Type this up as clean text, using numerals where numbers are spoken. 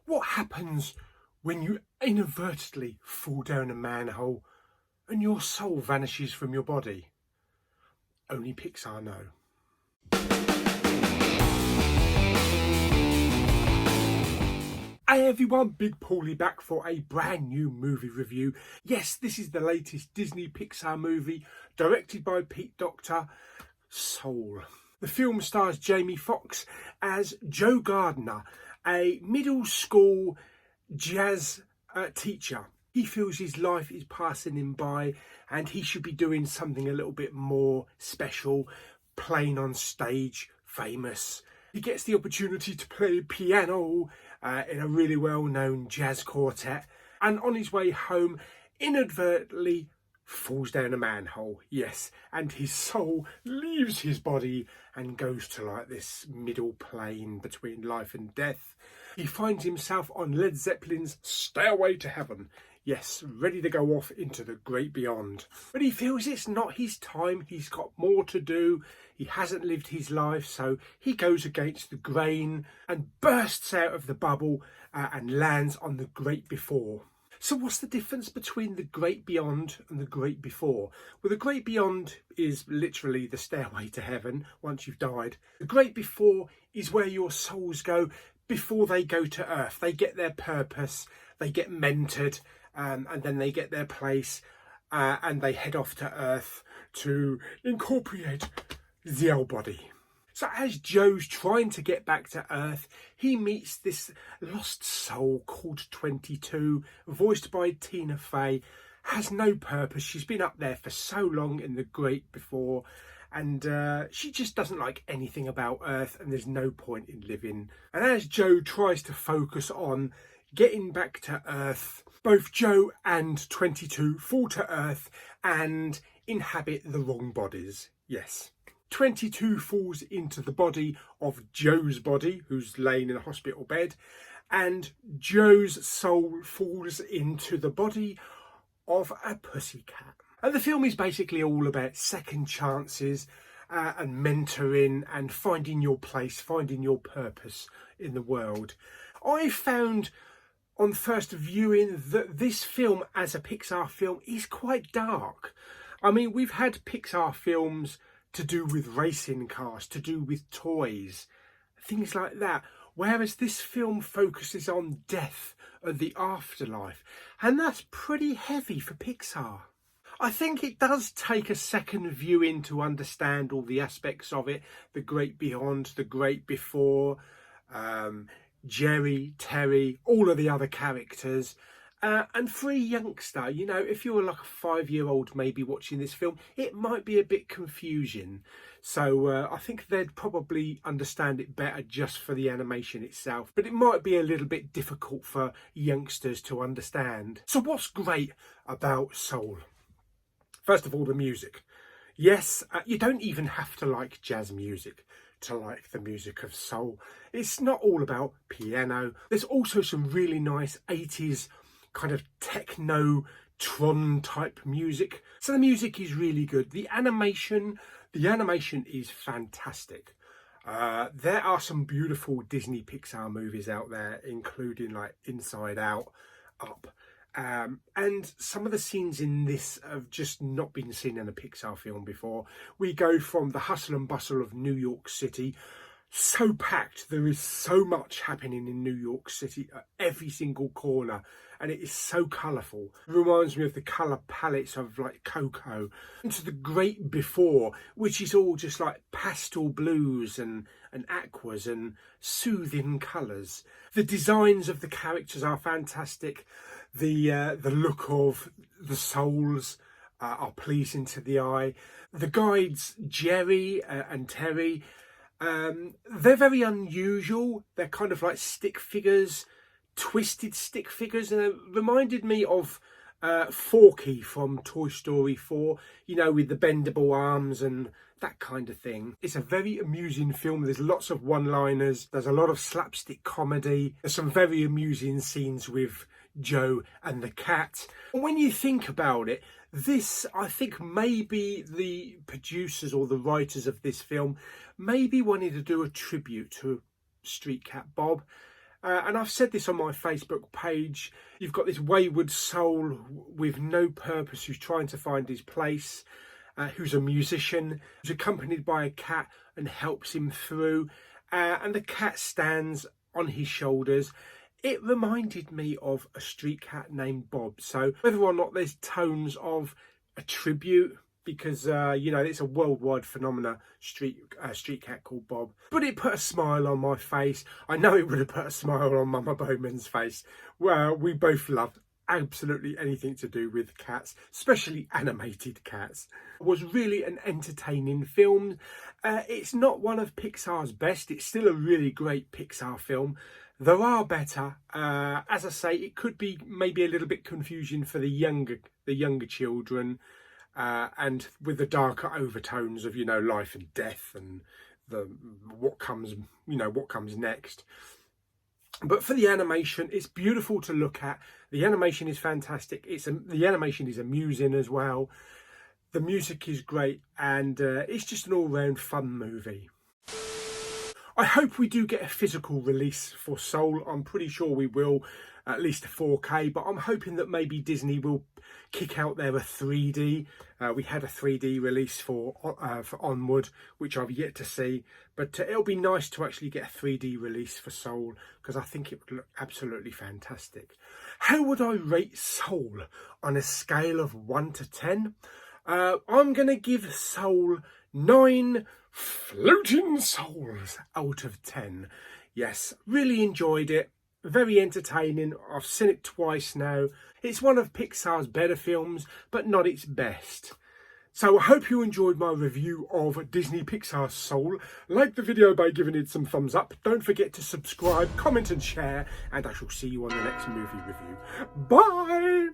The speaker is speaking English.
What happens when you inadvertently fall down a manhole and your soul vanishes from your body? Only Pixar know. Hey everyone, Big Pauly back for a brand new movie review. Yes, this is the latest Disney Pixar movie, directed by Pete Docter, Soul. The film stars Jamie Foxx as Joe Gardner, a middle school jazz teacher. He feels his life is passing him by and he should be doing something a little bit more special, playing on stage, famous. He gets the opportunity to play piano in a really well-known jazz quartet, and on his way home inadvertently falls down a manhole, yes, and his soul leaves his body and goes to like this middle plane between life and death. He finds himself on Led Zeppelin's Stairway to Heaven, yes, ready to go off into the great beyond. But he feels it's not his time, he's got more to do, he hasn't lived his life, so he goes against the grain and bursts out of the bubble and lands on the great before. So what's the difference between the great beyond and the great before? Well, the great beyond is literally the stairway to heaven once you've died. The great before is where your souls go before they go to earth. They get their purpose, they get mentored, and then they get their place and they head off to earth to incorporate the old body. So as Joe's trying to get back to Earth, he meets this lost soul called 22, voiced by Tina Fey. Has no purpose. She's been up there for so long in the great before, and she just doesn't like anything about Earth, and there's no point in living. And as Joe tries to focus on getting back to Earth, both Joe and 22 fall to Earth and inhabit the wrong bodies. Yes. 22 falls into the body of Joe's body, who's laying in a hospital bed, and Joe's soul falls into the body of a pussycat. And the film is basically all about second chances and mentoring and finding your place, finding your purpose in the world. I found on first viewing that this film as a Pixar film is quite dark. I mean, we've had Pixar films to do with racing cars, to do with toys, things like that. Whereas this film focuses on death and the afterlife. And that's pretty heavy for Pixar. I think it does take a second viewing to understand all the aspects of it. The great beyond, the great before, Jerry, Terry, all of the other characters. And for a youngster, you know, if you're like a 5-year-old maybe watching this film, it might be a bit confusing. So I think they'd probably understand it better just for the animation itself. But it might be a little bit difficult for youngsters to understand. So what's great about Soul? First of all, the music. Yes, you don't even have to like jazz music to like the music of Soul. It's not all about piano. There's also some really nice 80s kind of techno-tron type music. So the music is really good. The animation is fantastic. There are some beautiful Disney Pixar movies out there, including like Inside Out, Up. And some of the scenes in this have just not been seen in a Pixar film before. We go from the hustle and bustle of New York City, so packed, there is so much happening in New York City at every single corner, and it is so colourful. It reminds me of the colour palettes of like Coco. Into the great before, which is all just like pastel blues and aquas and soothing colours. The designs of the characters are fantastic. The look of the souls are pleasing to the eye. The guides, Jerry and Terry, they're very unusual. They're kind of like stick figures, twisted stick figures, and it reminded me of Forky from Toy Story 4, you know, with the bendable arms and that kind of thing. It's a very amusing film. There's lots of one-liners. There's a lot of slapstick comedy. There's some very amusing scenes with Joe and the cat. And when you think about it, this, I think maybe the producers or the writers of this film maybe wanted to do a tribute to Street Cat Bob. And I've said this on my Facebook page. You've got this wayward soul with no purpose who's trying to find his place, who's a musician, who's accompanied by a cat and helps him through. And the cat stands on his shoulders. It reminded me of a street cat named Bob. So whether or not there's tones of a tribute, because you know, it's a worldwide phenomenon, street cat called Bob, but it put a smile on my face. I know it would have put a smile on Mama Bowman's face. Well, we both love absolutely anything to do with cats, especially animated cats. It was really an entertaining film. It's not one of Pixar's best. It's still a really great Pixar film. There are better. As I say, it could be maybe a little bit confusing for the younger children, and with the darker overtones of, you know, life and death and what comes next. But for the animation, it's beautiful to look at. The animation is fantastic. The animation is amusing as well. The music is great, and it's just an all-round fun movie. I hope we do get a physical release for Soul. I'm pretty sure we will, at least a 4K, but I'm hoping that maybe Disney will kick out there a 3D. We had a 3D release for Onward, which I've yet to see, but it'll be nice to actually get a 3D release for Soul, because I think it would look absolutely fantastic. How would I rate Soul on a scale of 1 to 10? I'm going to give Soul 9 floating souls out of 10. Yes, really enjoyed it. Very entertaining. I've seen it twice now. It's one of Pixar's better films, but not its best. So I hope you enjoyed my review of Disney Pixar's Soul. Like the video by giving it some thumbs up. Don't forget to subscribe, comment and share, and I shall see you on the next movie review. Bye!